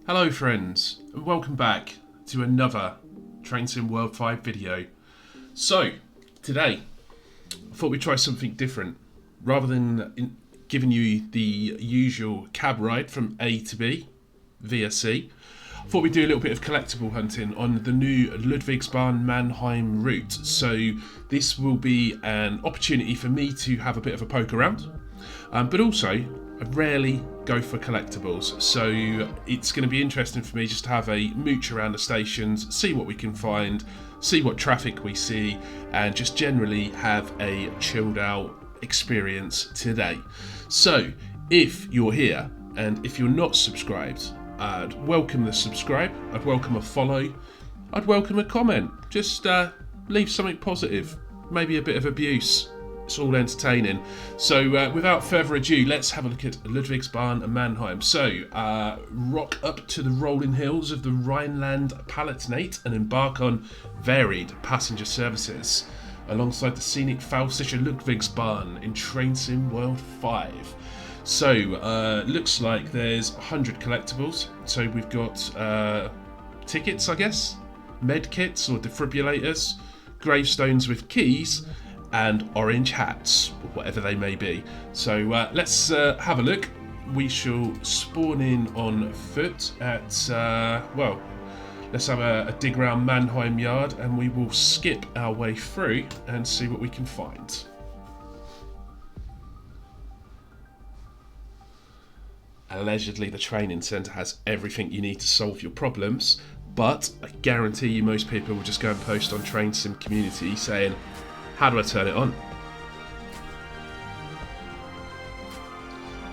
Hello friends, and welcome back to another Train Sim World 5 video. So, today, I thought we'd try something different. Rather than giving you the usual cab ride from A to B via C, I thought we'd do a little bit of collectible hunting on the new Ludwigsbahn Mannheim route. So this will be an opportunity for me to have a bit of a poke around, but also I rarely go for collectibles, so it's going to be interesting for me just to have a mooch around the stations, see what we can find, see what traffic we see, and just generally have a chilled out experience today. So if you're here and if you're not subscribed, I'd welcome the subscribe, I'd welcome a follow, I'd welcome a comment. Just leave something positive, maybe a bit of abuse. It's all entertaining. So without further ado, let's have a look at Ludwigsbahn and Mannheim. So rock up to the rolling hills of the Rhineland-Palatinate and embark on varied passenger services alongside the scenic Pfälzische Ludwigsbahn in Train Sim World 5. So looks like there's 100 collectibles. So we've got tickets, I guess, med kits or defibrillators, gravestones with keys, and orange hats, whatever they may be. So let's have a look. We shall spawn in on foot at, well, let's have a dig around Mannheim Yard, and we will skip our way through and see what we can find. Allegedly, the training centre has everything you need to solve your problems, but I guarantee you most people will just go and post on Train Sim Community saying, how do I turn it on?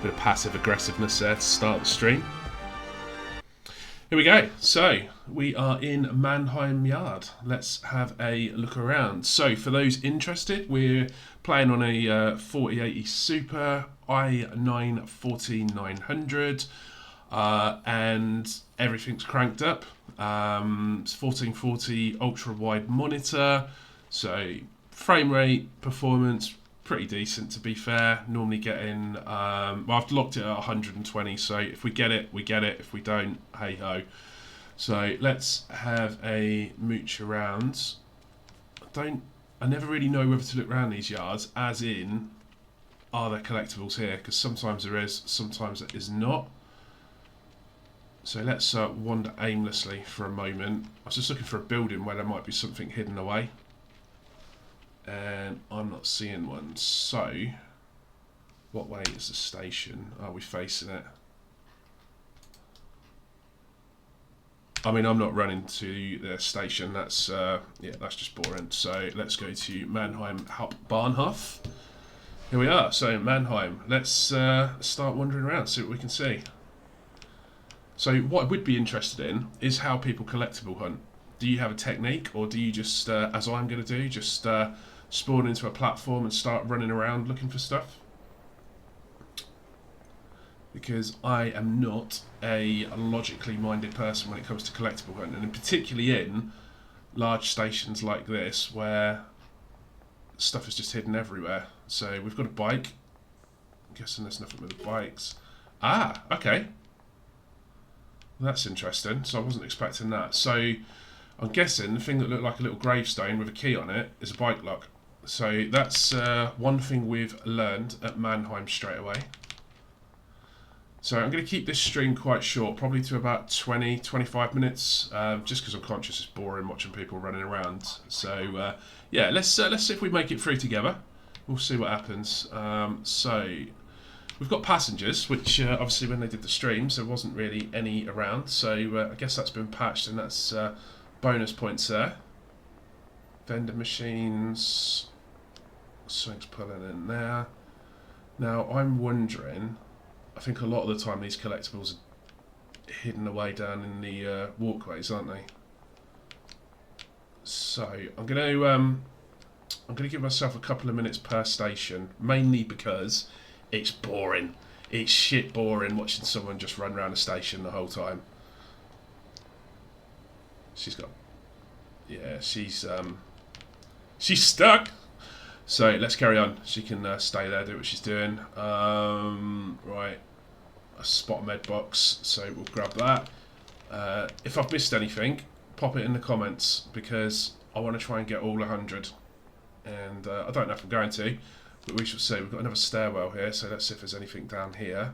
Bit of passive aggressiveness there to start the stream. Here we go. So we are in Mannheim Yard. Let's have a look around. So for those interested, we're playing on a 4080 Super i9 14900 and everything's cranked up. It's 1440 ultra wide monitor. So frame rate, performance, pretty decent to be fair. Normally getting, well, I've locked it at 120, so if we get it, we get it. If we don't, hey ho. So let's have a mooch around. I never really know whether to look around these yards, as in, are there collectibles here? Because sometimes there is, sometimes there is not. So let's wander aimlessly for a moment. I was just looking for a building where there might be something hidden away, and I'm not seeing one. So what way is the station? Are we facing it? I mean, I'm not running to the station. That's yeah, that's just boring. So let's go to Mannheim Bahnhof. Here we are. So Mannheim. Let's start wandering around, see what we can see. So what I would be interested in is how people collectible hunt. Do you have a technique, or do you just, as I'm going to do, just spawn into a platform and start running around looking for stuff? Because I am not a logically minded person when it comes to collectible hunting, and particularly in large stations like this where stuff is just hidden everywhere. So we've got a bike. I'm guessing there's nothing with the bikes. Ah, okay. That's interesting. So I wasn't expecting that. So I'm guessing the thing that looked like a little gravestone with a key on it is a bike lock. So that's one thing we've learned at Mannheim straight away. So I'm going to keep this stream quite short, probably to about 20-25 minutes, just because I'm conscious it's boring watching people running around. So yeah, let's see if we make it through together. We'll see what happens. So we've got passengers, which obviously when they did the streams there wasn't really any around. So I guess that's been patched, and that's bonus points there. Vendor machines, something's pulling in there. Now I'm wondering, I think a lot of the time these collectibles are hidden away down in the walkways, aren't they? So I'm gonna give myself a couple of minutes per station, mainly because it's boring. It's shit boring watching someone just run around a station the whole time. She's got, yeah, she's stuck. So let's carry on. She can stay there, do what she's doing. Right, a spot med box, so we'll grab that. If I've missed anything, pop it in the comments, because I want to try and get all 100. And I don't know if I'm going to, but we shall see. We've got another stairwell here, so let's see if there's anything down here.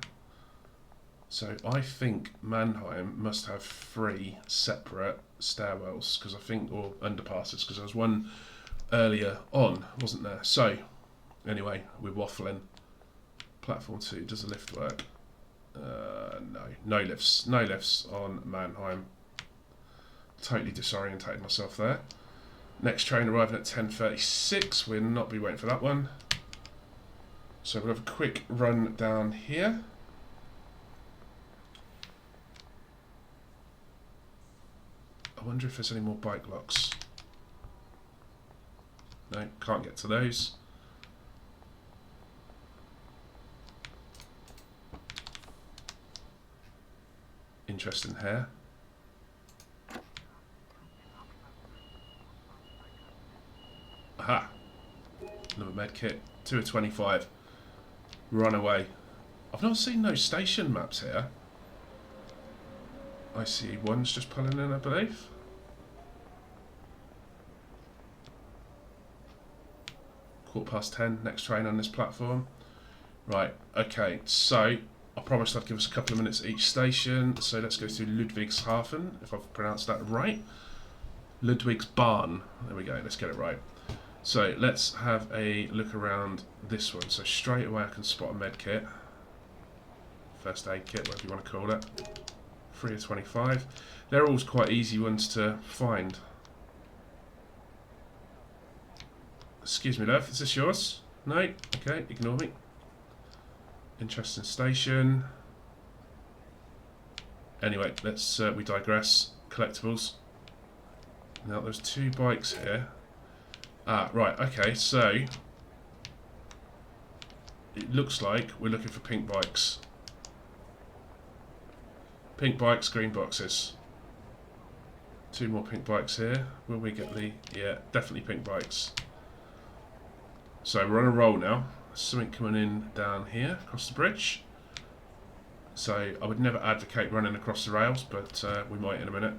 So I think Mannheim must have 3 separate stairwells, because I think, or underpasses, because there was one earlier on, wasn't there? So anyway, we're waffling. Platform 2, does the lift work? No lifts on Mannheim. Totally disorientated myself there. Next train arriving at 10:36. We'll not be waiting for that one. So we'll have a quick run down here. I wonder if there's any more bike locks. No, can't get to those. Interesting hair. Aha! Another med kit. 2 of 25. Run away. I've not seen no station maps here. I see one's just pulling in, I believe. (10), next train on this platform. Right, okay, so I promised I'd give us a couple of minutes at each station, so let's go to Ludwigshafen, if I've pronounced that right. Ludwigsbahn, there we go, let's get it right. So let's have a look around this one. So straight away I can spot a med kit, first aid kit, whatever you want to call it. 3 of 25. They're always quite easy ones to find. Excuse me, love, is this yours? No? Okay, ignore me. Interesting station. Anyway, let's, we digress. Collectibles. Now there's 2 bikes here. Ah, right, okay, so it looks like we're looking for pink bikes. Pink bikes, green boxes. 2 more pink bikes here. Will we get the... yeah, definitely pink bikes. So we're on a roll now. Something coming in down here, across the bridge. So I would never advocate running across the rails, but we might in a minute.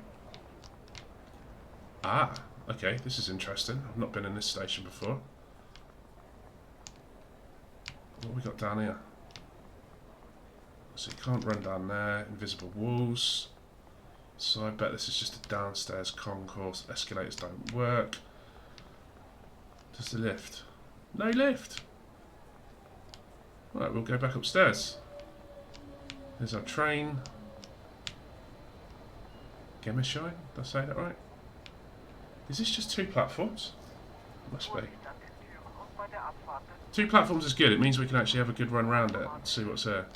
Ah, okay, this is interesting. I've not been in this station before. What have we got down here? So you can't run down there. Invisible walls. So I bet this is just a downstairs concourse. Escalators don't work. Does the lift? No lift! Right, we'll go back upstairs. There's our train. Gemmersheim? Did I say that right? Is this just 2 platforms? Must be. 2 platforms is good. It means we can actually have a good run round it and see what's there.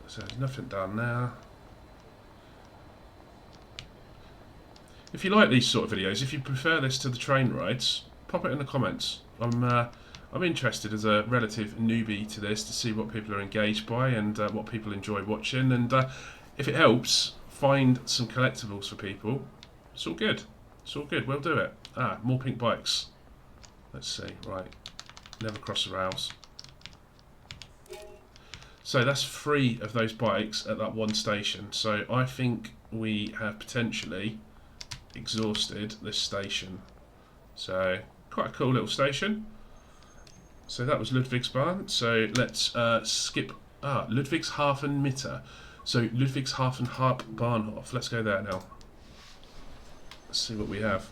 So there's nothing down there. If you like these sort of videos, if you prefer this to the train rides, pop it in the comments. I'm interested as a relative newbie to this to see what people are engaged by and what people enjoy watching. And if it helps find some collectibles for people, it's all good. It's all good. We'll do it. Ah, more pink bikes. Let's see. Right. Never cross the rails. So that's 3 of those bikes at that one station. So I think we have potentially exhausted this station. So quite a cool little station. So that was Ludwigsbahn. So let's skip. Ah, Ludwigshafen Mitte. So Ludwigshafen Hauptbahnhof. Let's go there now. Let's see what we have.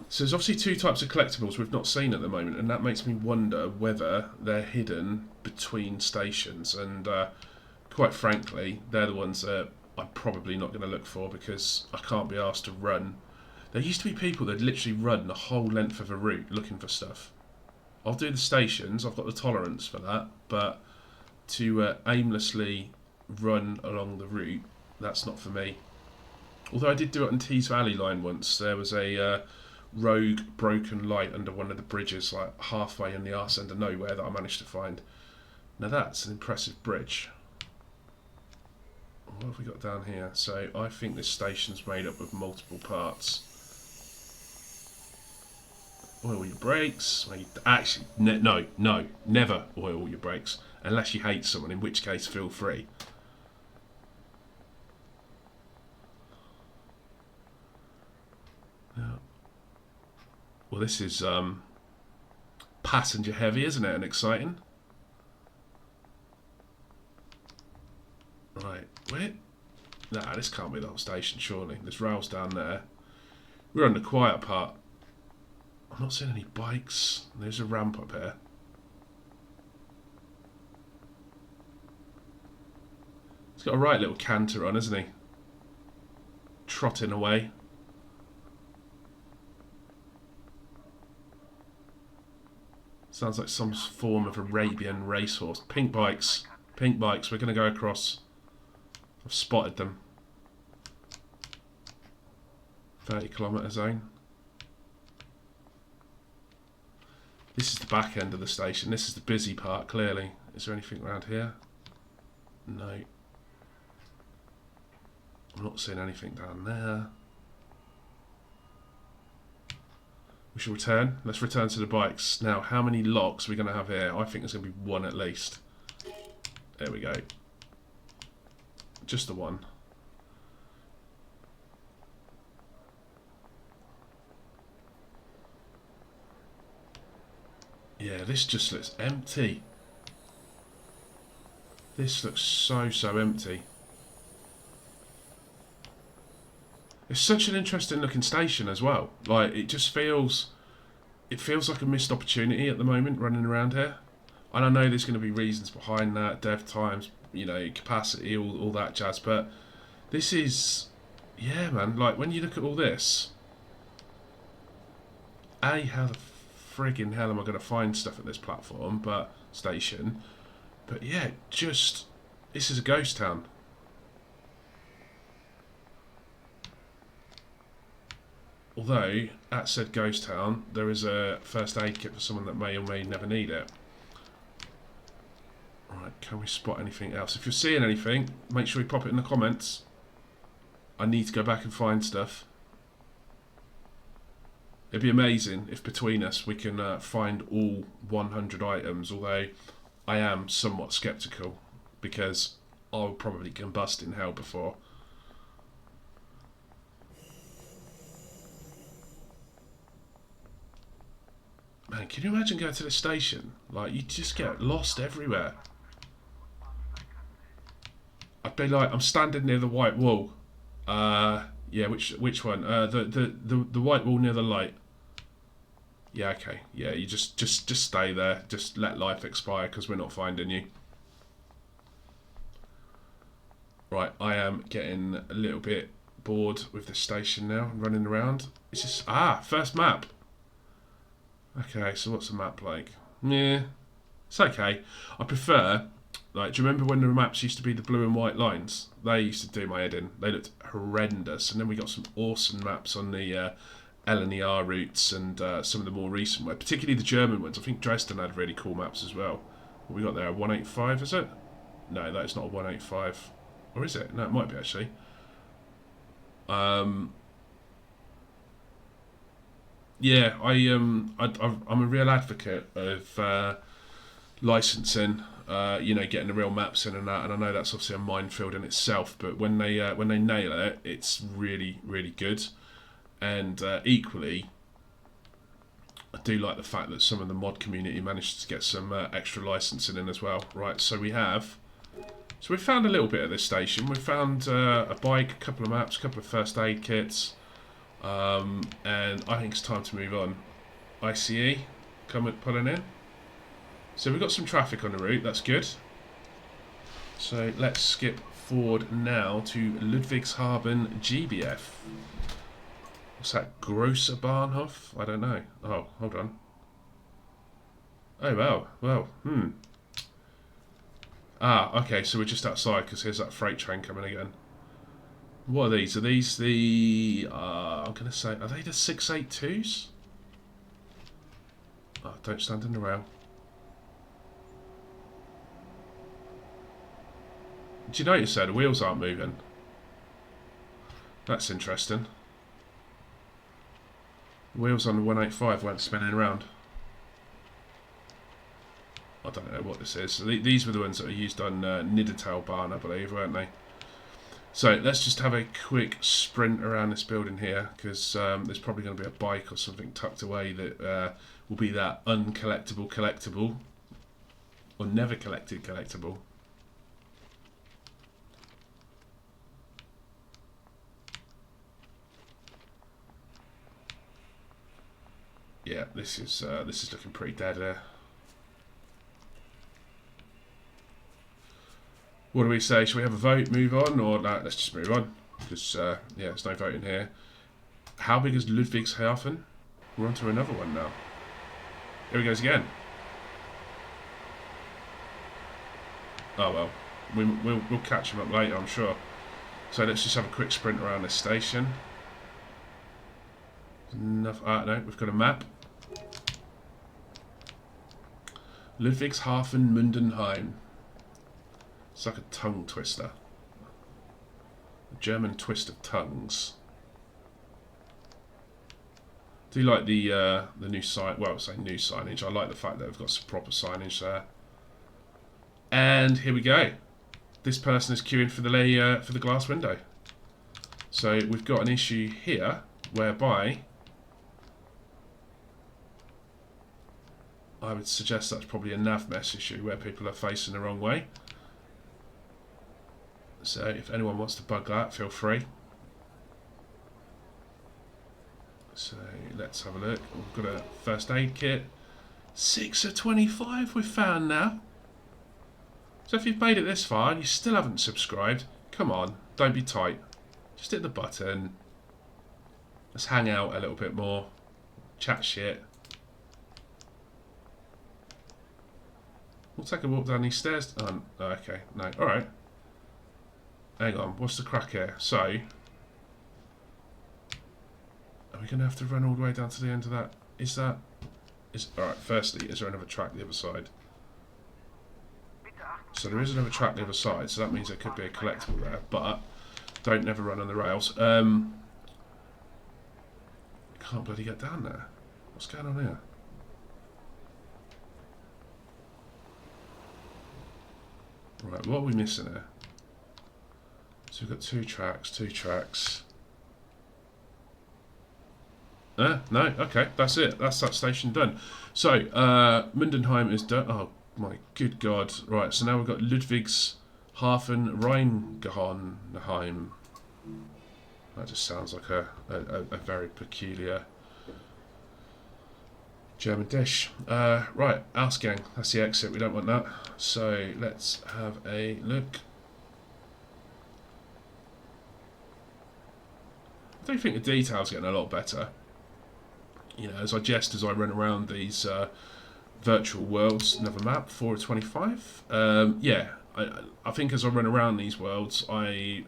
So there's obviously 2 types of collectibles we've not seen at the moment, and that makes me wonder whether they're hidden between stations. And quite frankly, they're the ones that I'm probably not going to look for, because I can't be asked to run. There used to be people that literally run the whole length of a route looking for stuff. I'll do the stations, I've got the tolerance for that, but to aimlessly run along the route, that's not for me. Although I did do it on Tees Valley Line once. There was a rogue broken light under one of the bridges, like halfway in the arse end of nowhere, that I managed to find. Now that's an impressive bridge. What have we got down here? So I think this station's made up of multiple parts. Oil your brakes. Actually, no, never oil your brakes. Unless you hate someone, in which case feel free. Well, this is passenger heavy, isn't it? And exciting. Right, where? Nah, this can't be the whole station, surely. There's rails down there. We're on the quiet part. I'm not seeing any bikes. There's a ramp up here. He's got a right little canter on, hasn't he? Trotting away. Sounds like some form of Arabian racehorse. Pink bikes. Pink bikes. We're going to go across. I've spotted them. 30-kilometre zone. This is the back end of the station. This is the busy part, clearly. Is there anything around here? No. I'm not seeing anything down there. We shall return. Let's return to the bikes. Now, how many locks are we going to have here? I think there's going to be one at least. There we go. Just the one. Yeah, this just looks empty. This looks so empty. It's such an interesting looking station as well. Like, it just feels... It feels like a missed opportunity at the moment running around here. And I know there's going to be reasons behind that. Dev times, you know, capacity, all that jazz. But this is... Yeah, man. Like, when you look at all this... A, how the friggin' hell am I going to find stuff at this platform, but... Station. But yeah, just... This is a ghost town. Although, at said ghost town, there is a first aid kit for someone that may or may never need it. Right, can we spot anything else? If you're seeing anything, make sure you pop it in the comments. I need to go back and find stuff. It'd be amazing if between us we can find all 100 items, although I am somewhat sceptical because I'll probably combust in hell before. Man, can you imagine going to the station? Like, you just get lost everywhere. I'd be like, I'm standing near the white wall. Yeah, which one? The white wall near the light. Yeah, okay. Yeah, you just stay there. Just let life expire because we're not finding you. Right, I am getting a little bit bored with this station now. I'm running around. It's just first map. Okay, so what's the map like? Yeah, it's okay. I prefer, like, do you remember when the maps used to be the blue and white lines? They used to do my head in. They looked horrendous. And then we got some awesome maps on the L&ER routes and some of the more recent ones, particularly the German ones. I think Dresden had really cool maps as well. What we got there, a 185, is it? No, that is not a 185. Or is it? No, it might be actually. Yeah, I'm a real advocate of licensing. You know, getting the real maps in and that, and I know that's obviously a minefield in itself. But when they nail it, it's really good. And equally, I do like the fact that some of the mod community managed to get some extra licensing in as well. Right, so we found a little bit at this station. We found a bike, a couple of maps, a couple of first aid kits. And I think it's time to move on. ICE, pulling in. So we've got some traffic on the route, that's good. So let's skip forward now to Ludwigshafen GBF. What's that, Grosser Bahnhof? I don't know. Oh, hold on. Oh, well, okay, so we're just outside because here's that freight train coming again. What are these? Are these the... I'm going to say... Are they the 682s? Oh, don't stand in the rail. Do you notice there? The wheels aren't moving. That's interesting. The wheels on the 185 weren't spinning around. I don't know what this is. These were the ones that were used on Niedertalbahn, I believe, weren't they? So let's just have a quick sprint around this building here, because there's probably going to be a bike or something tucked away that will be that collectible, or never collected collectible. Yeah, this is looking pretty dead here. What do we say? Should we have a vote, move on, or no, let's just move on? Because, yeah, there's no voting here. How big is Ludwigshafen? We're on to another one now. Here he goes again. Oh well, we'll catch him up later, I'm sure. So let's just have a quick sprint around this station. No, we've got a map. Ludwigshafen, Mannheim. It's like a tongue twister. A German twist of tongues. Do you like the new sign? Well, I say new signage. I like the fact that they've got some proper signage there. And here we go. This person is queuing for the glass window. So we've got an issue here whereby I would suggest that's probably a nav mess issue where people are facing the wrong way. So if anyone wants to bug that, feel free. So let's have a look. We've got a first aid kit. 6 of 25 we've found now. So if you've made it this far and you still haven't subscribed, come on, don't be tight. Just hit the button. Let's hang out a little bit more. Chat shit. We'll take a walk down these stairs. Oh, okay, no, alright. Hang on, what's the crack here? So, are we going to have to run all the way down to the end of that? Alright, firstly, is there another track the other side? So there is another track the other side, so that means there could be a collectible there, but don't never run on the rails. Can't bloody get down there. What's going on here? Right, what are we missing here? So we've got two tracks. No, okay, that's it. That's that station done. So, Mannheim is done. Oh my good God. Right, so now we've got Ludwigshafen, Rheingeheim. That just sounds like a very peculiar German dish. Right, Ausgang. That's the exit. We don't want that. So, let's have a look. I do think the detail's getting a lot better. You know, as I run around these virtual worlds. Another map, 4 of 25. Yeah, I think as I run around these worlds, I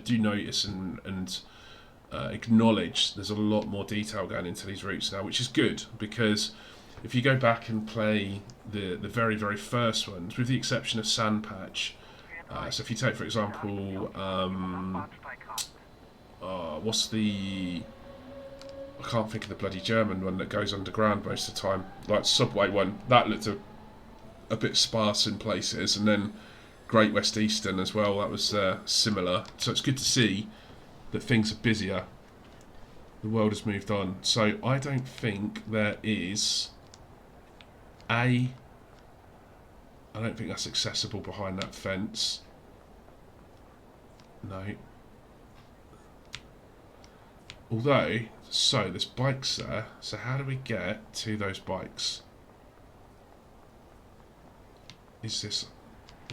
do notice and acknowledge there's a lot more detail going into these routes now, which is good, because if you go back and play the very, very first ones, with the exception of Sandpatch, so if you take, for example, what's the... I can't think of the bloody German one that goes underground most of the time. Like Subway one, that looked a bit sparse in places, and then Great West Eastern as well, that was similar. So it's good to see that things are busier. The world has moved on. So I don't think there is I don't think that's accessible behind that fence. No. Although, so there's bikes there. So how do we get to those bikes? Is this...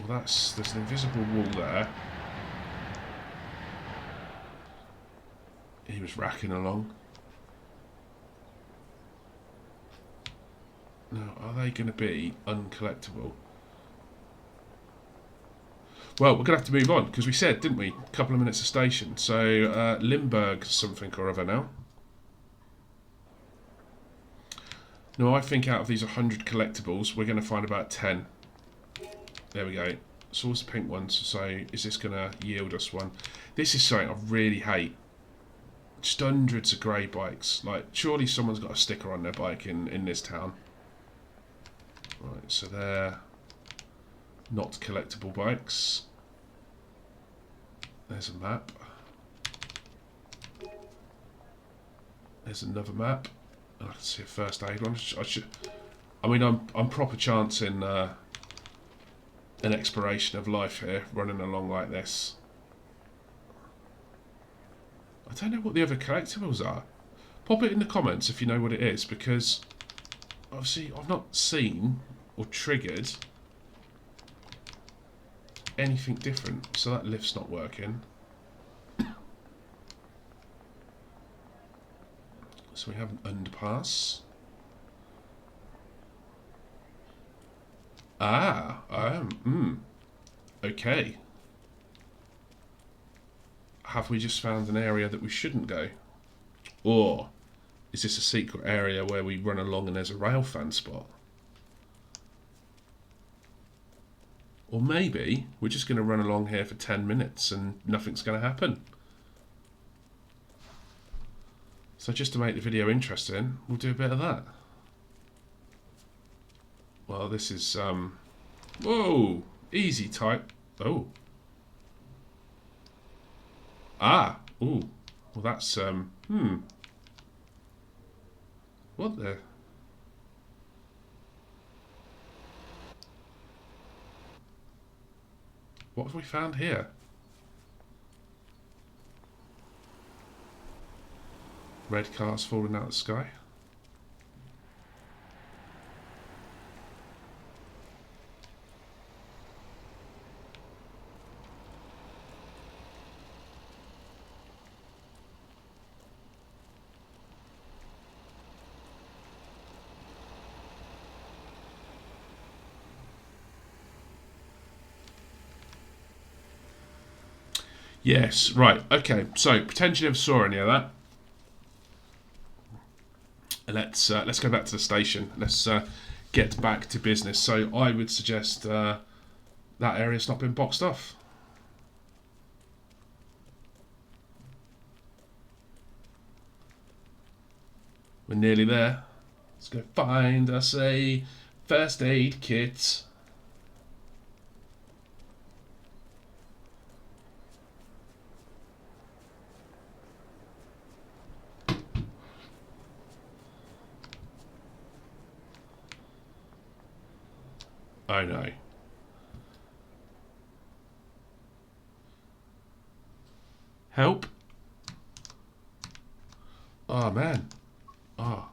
Well, there's an invisible wall there. He was racking along. Now, are they going to be uncollectible? Well, we're going to have to move on, because we said, didn't we, a couple of minutes of station. So, Limburg something or other now. Now, I think out of these 100 collectibles, we're going to find about 10. There we go. So, what's the pink ones? So, is this going to yield us one? This is something I really hate. Just hundreds of grey bikes. Like, surely someone's got a sticker on their bike in this town. Right, so they're not collectible bikes. There's a map. There's another map. I can see a first aid one. I mean, I'm proper chancing an exploration of life here, running along like this. I don't know what the other collectibles are. Pop it in the comments if you know what it is, because obviously I've not seen or triggered anything different. So that lift's not working. So we have an underpass. Okay. Have we just found an area that we shouldn't go? Or is this a secret area where we run along and there's a rail fan spot? Or maybe we're just going to run along here for 10 minutes and nothing's going to happen. So just to make the video interesting, we'll do a bit of that. Well, this is, whoa, easy type. Oh. Ooh. Well, that's, What the? What have we found here? Red cars falling out of the sky. Yes, right, okay. So potentially never saw any of that. Let's go back to the station. Let's get back to business. So I would suggest that area's not been boxed off. We're nearly there. Let's go find us a first aid kit. Oh no. Help. Oh man. Oh.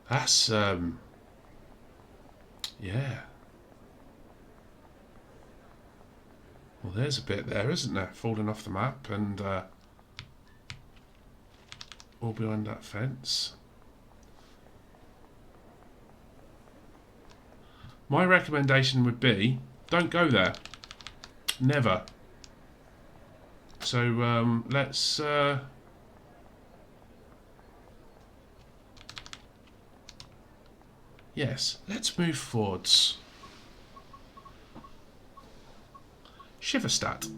That's yeah. Well, there's a bit there, isn't there? Falling off the map and all behind that fence. My recommendation would be, don't go there. Never. So, let's... yes, let's move forwards. Shiverstat.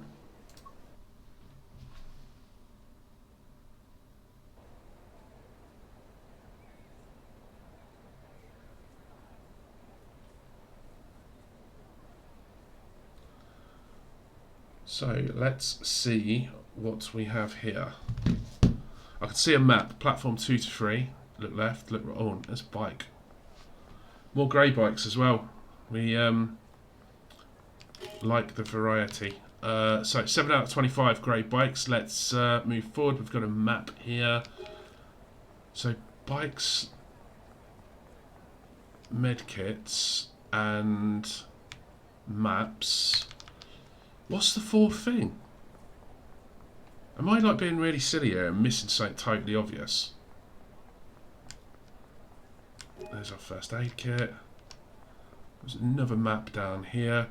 So let's see what we have here. I can see a map, platform 2 to 3. Look left, look right. Oh, there's a bike. More grey bikes as well. We like the variety. So 7 out of 25 grey bikes. Let's move forward. We've got a map here. So bikes, medkits, and maps. What's the fourth thing? Am I like being really silly here and missing something totally obvious? There's our first aid kit. There's another map down here.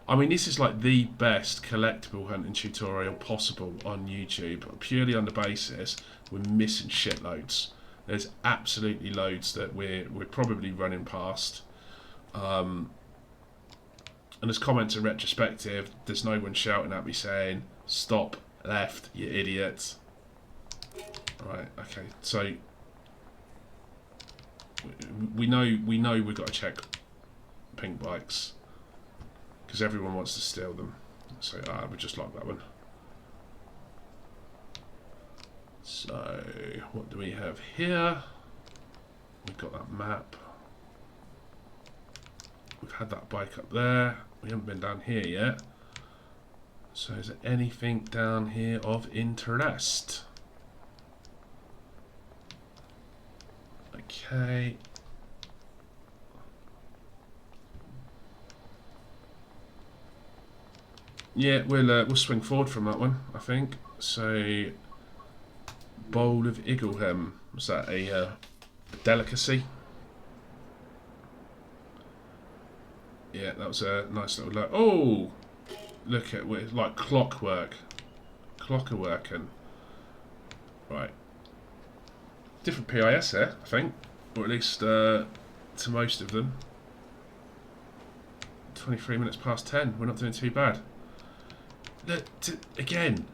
I mean, this is like the best collectible hunting tutorial possible on YouTube, purely on the basis we're missing shitloads. There's absolutely loads that we're probably running past. And as comments in retrospective, there's no one shouting at me saying, "Stop, left, you idiot." Right, okay, so we know we've got to check pink bikes. because everyone wants to steal them. So we just like that one. So what do we have here? We've got that map. We've had that bike up there. We haven't been down here yet. So is there anything down here of interest? Okay. Yeah, we'll swing forward from that one, I think. So, bowl of Igleham. Was that a delicacy? Yeah, that was a nice little look. Oh, look at it, like clockwork, clockerworking. Right, different PIS here, I think, or at least to most of them. 23 minutes past 10. We're not doing too bad. Look, again.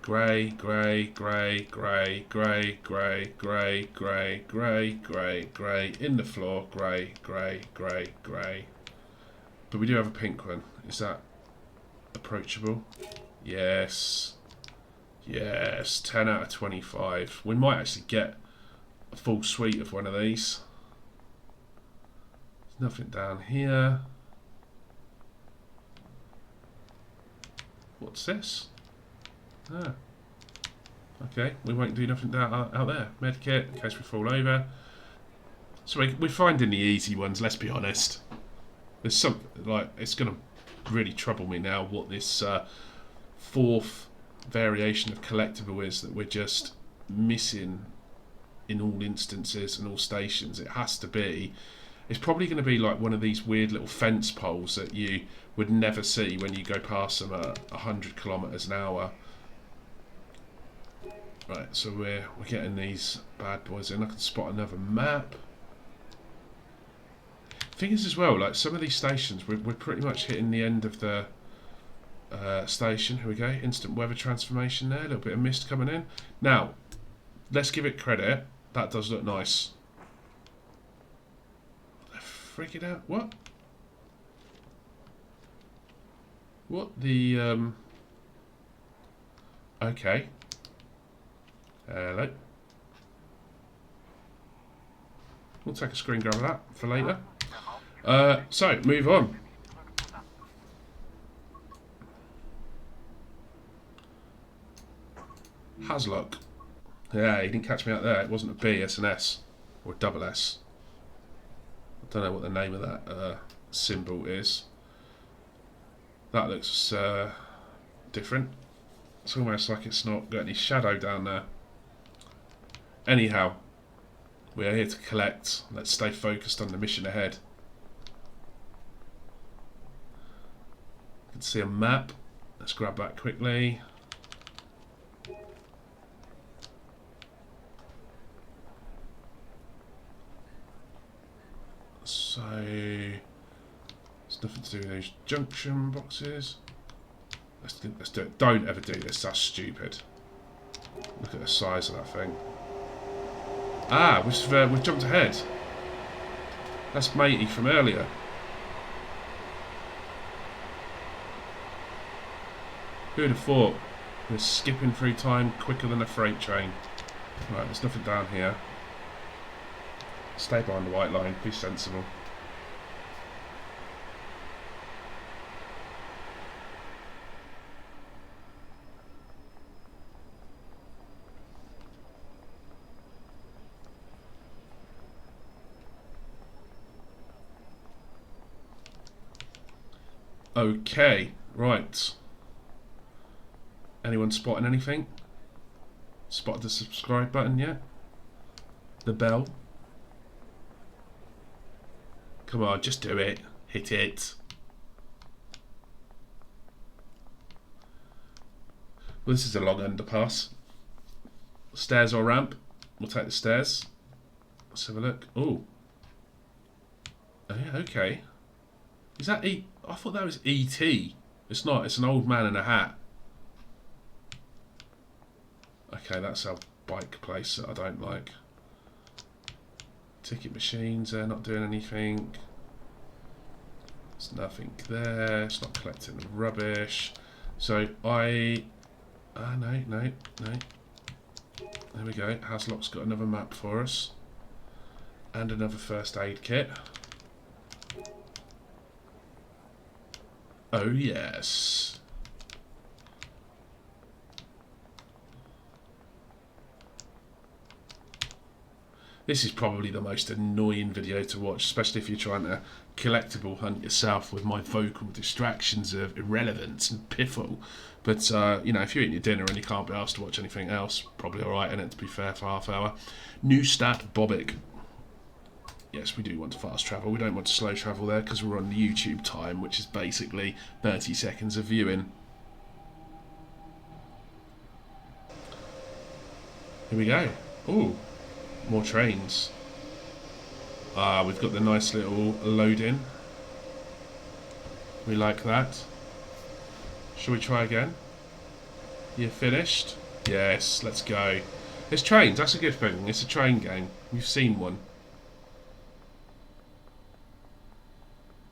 Grey, grey, grey, grey, grey, grey, grey, grey, grey, grey, grey, in the floor, grey, grey, grey, grey. But we do have a pink one. Is that approachable? Yes. Yes, 10 out of 25. We might actually get a full suite of one of these. There's nothing down here. What's this? Ah. Okay, we won't do nothing out there. Medkit, in case we fall over. So we're finding the easy ones, let's be honest. There's some, like, it's going to really trouble me now what this fourth variation of collectible is that we're just missing in all instances and all stations. It has to be. It's probably going to be like one of these weird little fence poles that you would never see when you go past them at 100 kilometers an hour. Right, so we're getting these bad boys in. I can spot another map. Thing is as well, like some of these stations, we're pretty much hitting the end of the station. Here we go, instant weather transformation there. A little bit of mist coming in. Now, let's give it credit. That does look nice. Freak it out. What? What the okay. Hello. We'll take a screen grab of that for later. So move on. Hasluck. Yeah, he didn't catch me out there. It wasn't a B, it's an S or a double S. I don't know what the name of that symbol is. That looks different. It's almost like it's not got any shadow down there. Anyhow, we are here to collect. Let's stay focused on the mission ahead. You can see a map. Let's grab that quickly. So, there's nothing to do with those junction boxes. Let's do it. Don't ever do this. That's stupid. Look at the size of that thing. Ah, we've jumped ahead. That's matey from earlier. Who'd have thought? We're skipping through time quicker than a freight train. Right, there's nothing down here. Stay behind the white line. Be sensible. Okay, right. Anyone spotting anything? Spotted the subscribe button yet? The bell? Come on, just do it. Hit it. Well, this is a long underpass. Stairs or ramp? We'll take the stairs. Let's have a look. Oh. Oh yeah, okay. Is that E? I thought that was E.T. It's not. It's an old man in a hat. Okay, that's our bike place that I don't like. Ticket machines, they're not doing anything. There's nothing there. It's not collecting the rubbish. So I... no. There we go. Haslock's got another map for us. And another first aid kit. Oh, yes. This is probably the most annoying video to watch, especially if you're trying to collectible hunt yourself with my vocal distractions of irrelevance and piffle. But, you know, if you're eating your dinner and you can't be asked to watch anything else, probably alright, and it to be fair for half hour. New stat, Bobic. Yes, we do want to fast travel. We don't want to slow travel there because we're on the YouTube time, which is basically 30 seconds of viewing. Here we go. Ooh, more trains. We've got the nice little load-in. We like that. Shall we try again? You finished? Yes, let's go. There's trains, that's a good thing. It's a train game. We've seen one.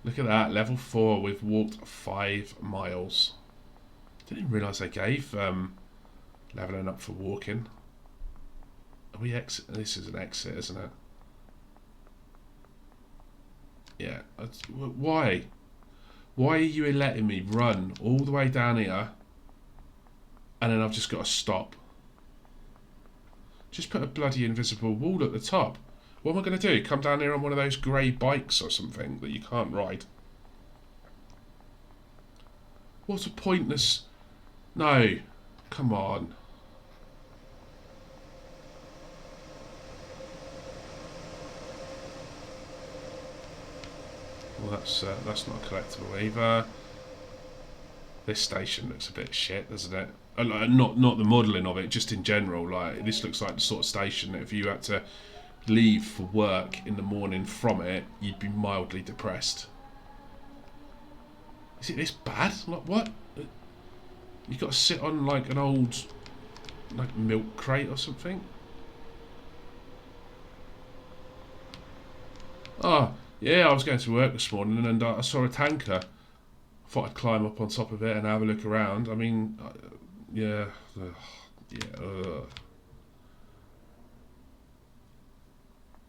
Look at that, level 4. We've walked 5 miles. Didn't realise they gave levelling up for walking. Are we exit? This is an exit, isn't it? Yeah. Why? Why are you letting me run all the way down here and then I've just got to stop? Just put a bloody invisible wall at the top. What am I going to do? Come down here on one of those grey bikes or something that you can't ride? What a pointless... No. Come on. Well, that's not collectible either. This station looks a bit shit, doesn't it? Not the modelling of it, just in general. Like, this looks like the sort of station that if you had to leave for work in the morning from it, you'd be mildly depressed. Is it this bad? Like, what? You've got to sit on like an old milk crate or something? Oh, yeah, I was going to work this morning and I saw a tanker. I thought I'd climb up on top of it and have a look around. I mean, yeah.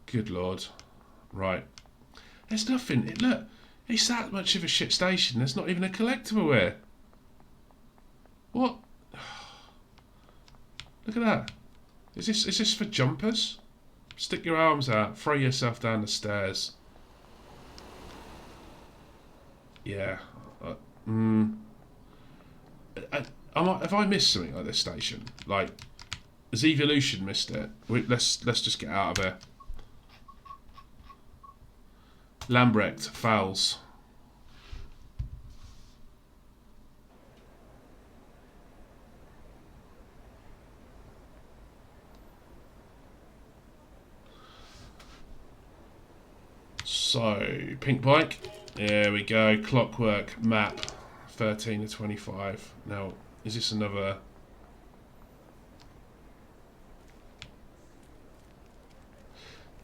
Good lord. Right. There's nothing. Look, it's that much of a shit station. There's not even a collectible here. What? Look at that. Is this for jumpers? Stick your arms out. Throw yourself down the stairs. Yeah. Have I missed something at this station? Like, has Evolution missed it? Let's just get out of here. Lambrecht, fouls. So, pink bike. There we go. Clockwork map. 13 to 25. Now, is this another...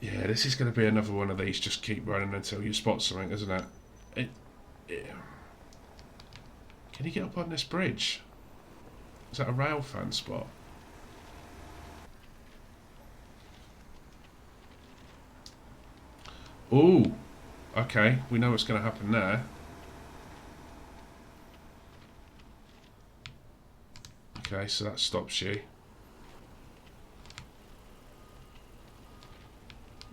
Yeah, this is going to be another one of these. Just keep running until you spot something, isn't it? Can you get up on this bridge? Is that a rail fan spot? Ooh. Okay, we know what's going to happen there. Okay, so that stops you.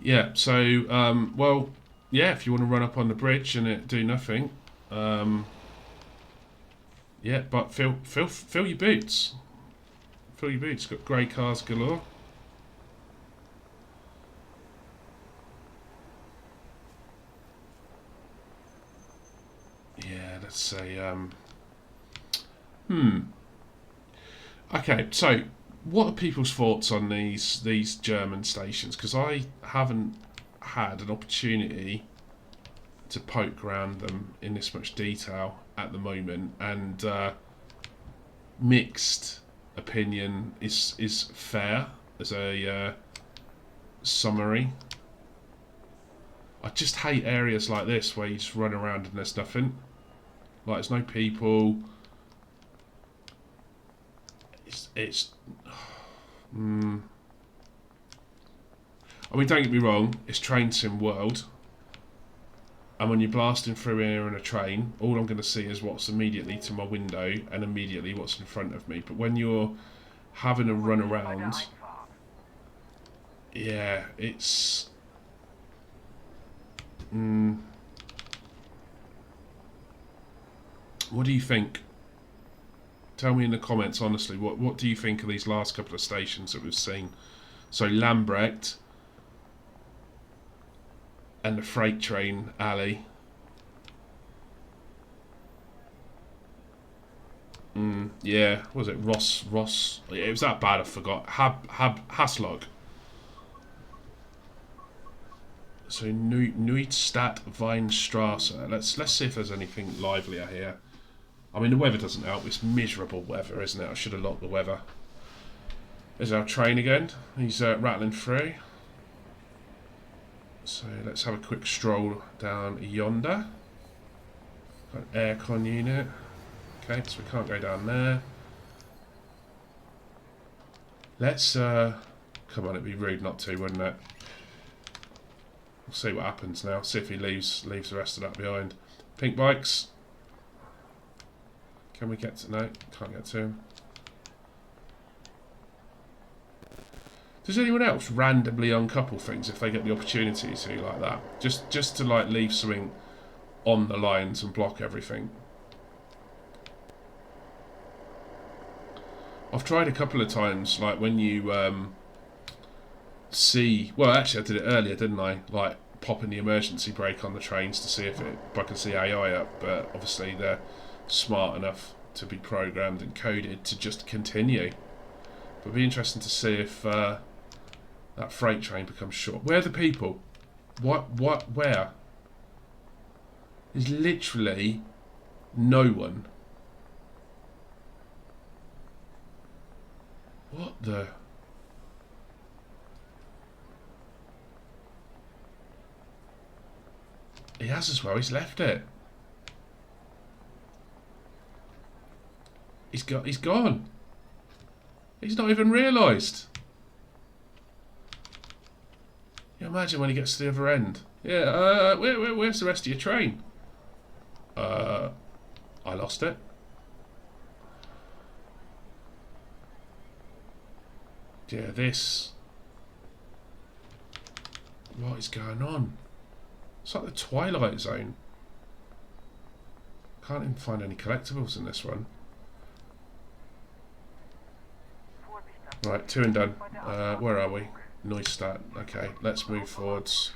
Yeah, so, well, yeah, if you want to run up on the bridge and it do nothing, yeah, but fill your boots. Fill your boots. Got grey cars galore. Yeah, let's say, Okay, so what are people's thoughts on these German stations? Because I haven't had an opportunity to poke around them in this much detail at the moment, and mixed opinion is fair as a summary. I just hate areas like this where you just run around and there's nothing. Like, there's no people. It's I mean, don't get me wrong, it's train sim world. And when you're blasting through here in a train, all I'm going to see is what's immediately to my window and immediately what's in front of me. But when you're having a run around, yeah, it's... What do you think? Tell me in the comments, honestly, what do you think of these last couple of stations that we've seen? So Lambrecht and the freight train alley. Yeah, was it Ross? It was that bad, I forgot. Haslog. So Neustadt Weinstrasse. Let's see if there's anything livelier here. I mean, the weather doesn't help. It's miserable weather, isn't it? I should have locked the weather. There's our train again. He's rattling through. So let's have a quick stroll down yonder. Got an aircon unit. Okay, so we can't go down there. Let's, come on, it'd be rude not to, wouldn't it? We'll see what happens now. See if he leaves the rest of that behind. Pink bikes. Can we get to... No, can't get to him. Does anyone else randomly uncouple things if they get the opportunity to, like that? Just to, like, leave something on the lines and block everything. I've tried a couple of times, like, when you see... Well, actually, I did it earlier, didn't I? Like, popping the emergency brake on the trains to see if I can see AI up, but obviously they're smart enough to be programmed and coded to just continue. But it'd be interesting to see if that freight train becomes short. Where are the people? Where? There's literally no one. What the... He has as well, he's left it. He's gone. He's not even realised. You imagine when he gets to the other end. Yeah, where's the rest of your train? I lost it. Yeah, this. What is going on? It's like the Twilight Zone. Can't even find any collectibles in this one. Right, 2 and done. Where are we? Neustadt. Okay, let's move forwards.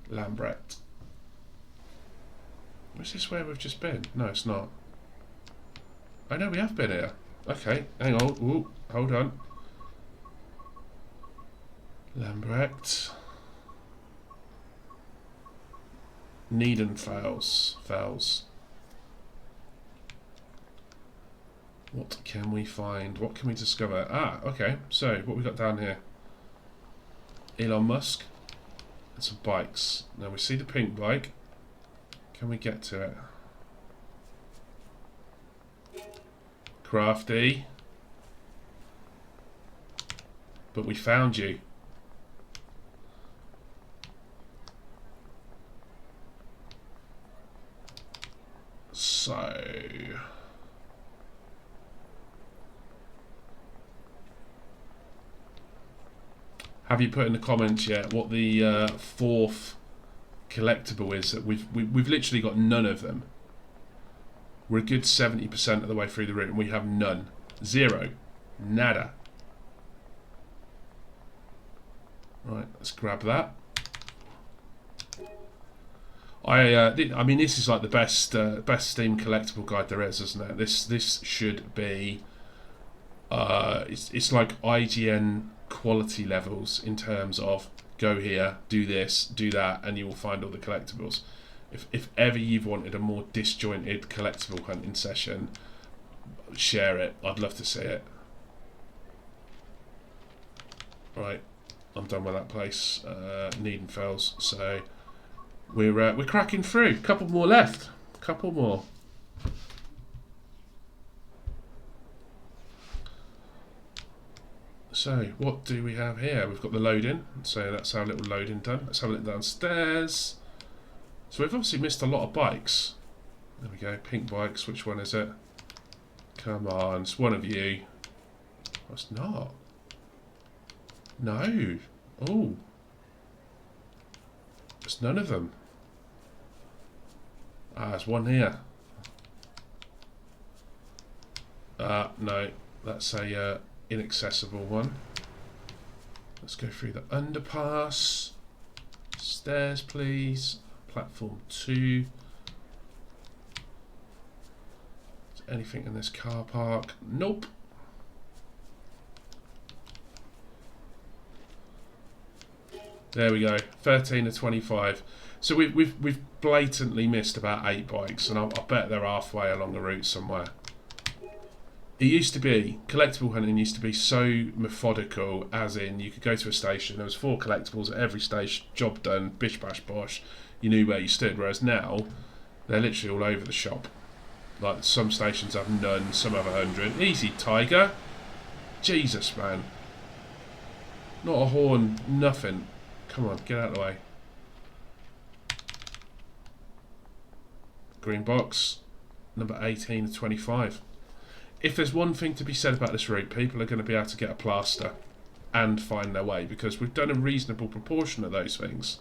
Lambrecht. Is this where we've just been? No, it's not. I know we have been here. Okay, hang on. Ooh, hold on. Lambrecht. Fells. What can we find? What can we discover? Ah, okay. So, what we got down here? Elon Musk and some bikes. Now we see the pink bike. Can we get to it? Crafty. But we found you. So... Have you put in the comments yet what the fourth collectible is? That we've literally got none of them. We're a good 70% of the way through the route and we have none. Zero. Nada. Right, let's grab that. I mean, this is like the best Steam collectible guide there is, isn't it? This should be it's like IGN quality levels in terms of go here, do this, do that, and you will find all the collectibles. If ever you've wanted a more disjointed collectible hunting session, share it. I'd love to see it. Right, I'm done with that place. Needenfels. So we're cracking through. Couple more left. Couple more. So what do we have here? We've got the loading. So that's our little loading done. Let's have a look downstairs. So we've obviously missed a lot of bikes. There we go. Pink bikes. Which one is it? Come on, it's one of you. Oh, it's not. No. Oh. It's none of them. Ah, there's one here. No. That's a inaccessible one. Let's go through the underpass. Stairs, please. Platform 2. Is there anything in this car park? Nope. There we go, 13 of 25. So we've blatantly missed about 8 bikes, and I bet they're halfway along the route somewhere. It used to be, collectible hunting used to be so methodical, as in you could go to a station, there was 4 collectibles at every station, job done, bish bash bosh, you knew where you stood, whereas now, they're literally all over the shop. Like, some stations have none, some have 100. Easy, Tiger. Jesus, man. Not a horn, nothing. Come on, get out of the way. Green box, number 18 of 25. If there's one thing to be said about this route, people are going to be able to get a plaster and find their way, because we've done a reasonable proportion of those things.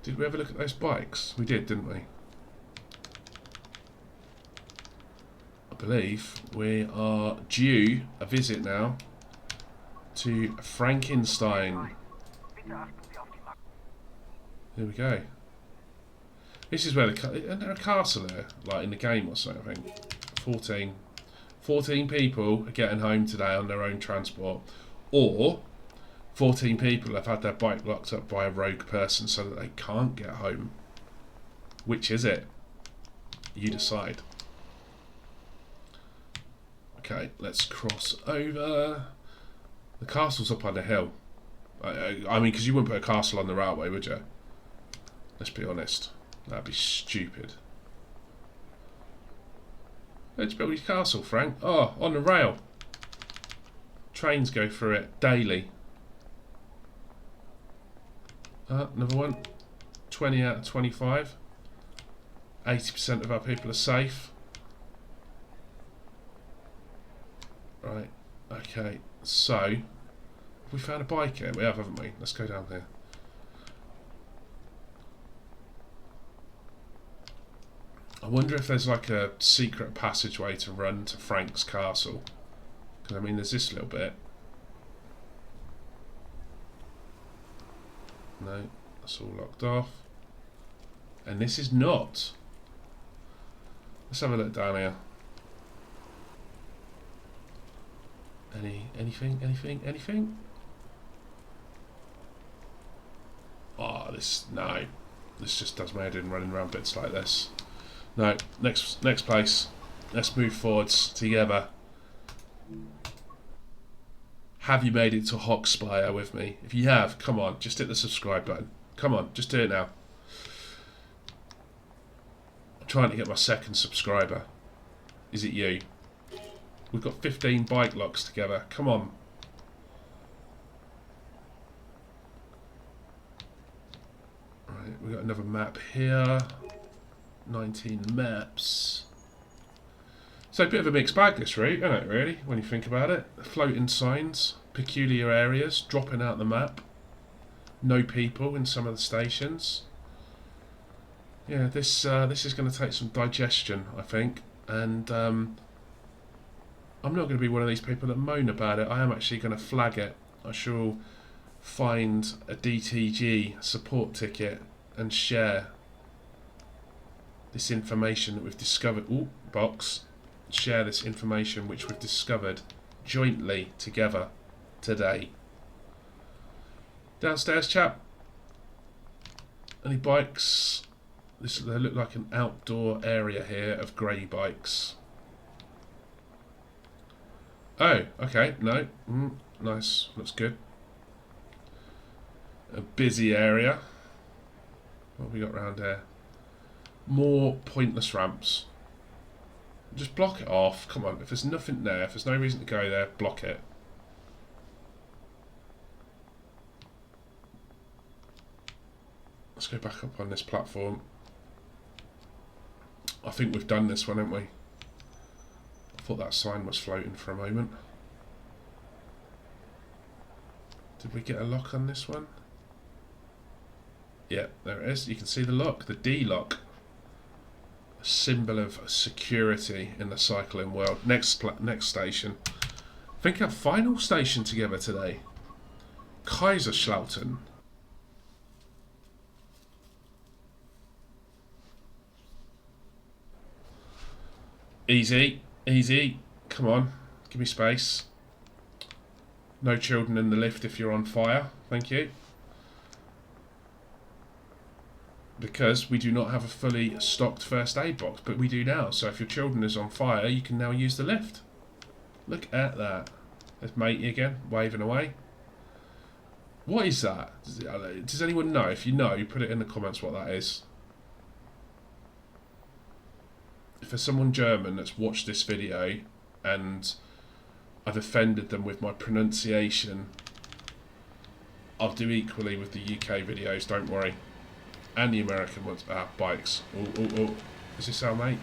Did we ever look at those bikes? We did, didn't we? I believe we are due a visit now to Frankenstein. Here we go. This is where isn't there a castle there? Like in the game or something, I think. 14 people are getting home today on their own transport. Or 14 people have had their bike locked up by a rogue person so that they can't get home. Which is it? You decide. Okay, let's cross over. The castle's up on the hill. I mean, because you wouldn't put a castle on the railway, would you? Let's be honest. That'd be stupid. Where'd you build your castle, Frank? Oh, on the rail. Trains go through it daily. Another one. 20 out of 25. 80% of our people are safe. Right. Okay. So, have we found a bike here? We have, haven't we? Let's go down there. I wonder if there's like a secret passageway to run to Frank's castle. Because, I mean, there's this little bit. No, that's all locked off. And this is not. Let's have a look down here. Anything? Oh, no. This just does my head in running around bits like this. No, next place. Let's move forwards together. Have you made it to Hoxspire with me? If you have, come on, just hit the subscribe button. Come on, just do it now. I'm trying to get my second subscriber. Is it you? We've got 15 bike locks together. Come on. Right, we've got another map here. 19 maps. So a bit of a mixed bag this route, isn't it, really, when you think about it? Floating signs, peculiar areas, dropping out the map. No people in some of the stations. Yeah, this is going to take some digestion, I think. And I'm not going to be one of these people that moan about it. I am actually going to flag it. I shall find a DTG support ticket and share this information that we've discovered. Ooh, box. Share this information which we've discovered jointly together today. Downstairs, chap. Any bikes? They look like an outdoor area here of grey bikes. Oh, okay, no. Nice, looks good. A busy area. What have we got around here? More pointless ramps. Just block it off. Come on, if there's nothing there, if there's no reason to go there, block it. Let's go back up on this platform. I think we've done this one, haven't we? I thought that sign was floating for a moment. Did we get a lock on this one? Yeah, there it is. You can see the lock, the D lock. A symbol of security in the cycling world. Next station. I think our final station together today. Kaiserslautern. Easy, easy. Come on, give me space. No children in the lift if you're on fire. Thank you. Because we do not have a fully stocked first aid box, but we do now. So if your children is on fire, you can now use the lift. Look at that. There's matey again, waving away. What is that? Does anyone know? If you know, put it in the comments what that is. If there's someone German that's watched this video and I've offended them with my pronunciation, I'll do equally with the UK videos, don't worry. And the American ones. Bikes. Oh. Is this our mate?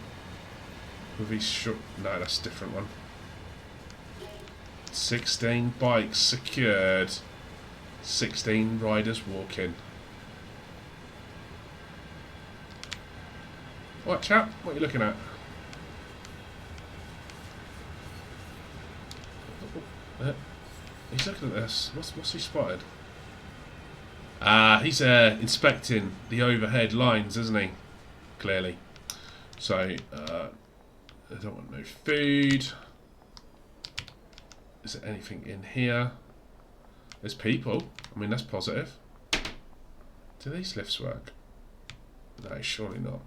With these short... No, that's a different one. 16 bikes secured. 16 riders walking. What, chap? What are you looking at? He's looking at this. What's he spotted? He's inspecting the overhead lines, isn't he? Clearly. So, I don't want no food. Is there anything in here? There's people. I mean, that's positive. Do these lifts work? No, surely not.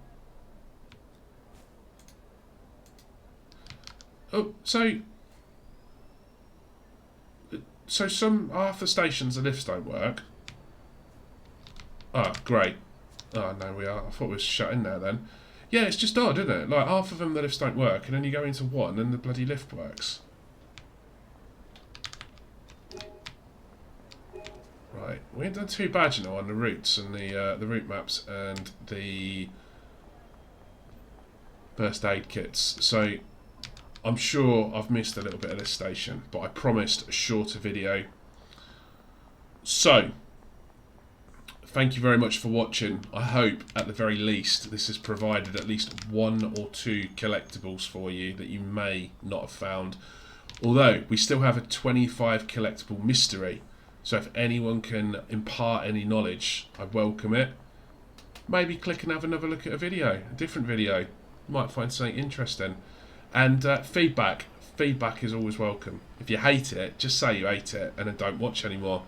Oh, so some half the stations the lifts don't work. Ah, great. Oh no, we are. I thought we were shut in there then. Yeah, it's just odd, isn't it? Like half of them the lifts don't work, and then you go into one, and the bloody lift works. Right, we ain't done too bad, you know, on the routes and the route maps and the first aid kits. So I'm sure I've missed a little bit of this station, but I promised a shorter video. So, thank you very much for watching. I hope, at the very least, this has provided at least 1 or 2 collectibles for you that you may not have found. Although, we still have a 25 collectible mystery. So if anyone can impart any knowledge, I welcome it. Maybe click and have another look at a video, a different video. You might find something interesting. And feedback is always welcome. If you hate it, just say you hate it and then don't watch anymore.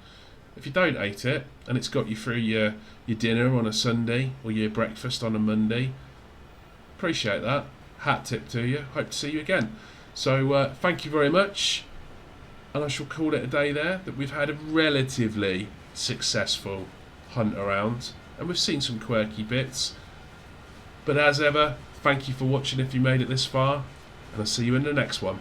If you don't hate it and it's got you through your dinner on a Sunday or your breakfast on a Monday, appreciate that. Hat tip to you. Hope to see you again. So thank you very much. And I shall call it a day there, that we've had a relatively successful hunt around. And we've seen some quirky bits. But as ever, thank you for watching if you made it this far. And I'll see you in the next one.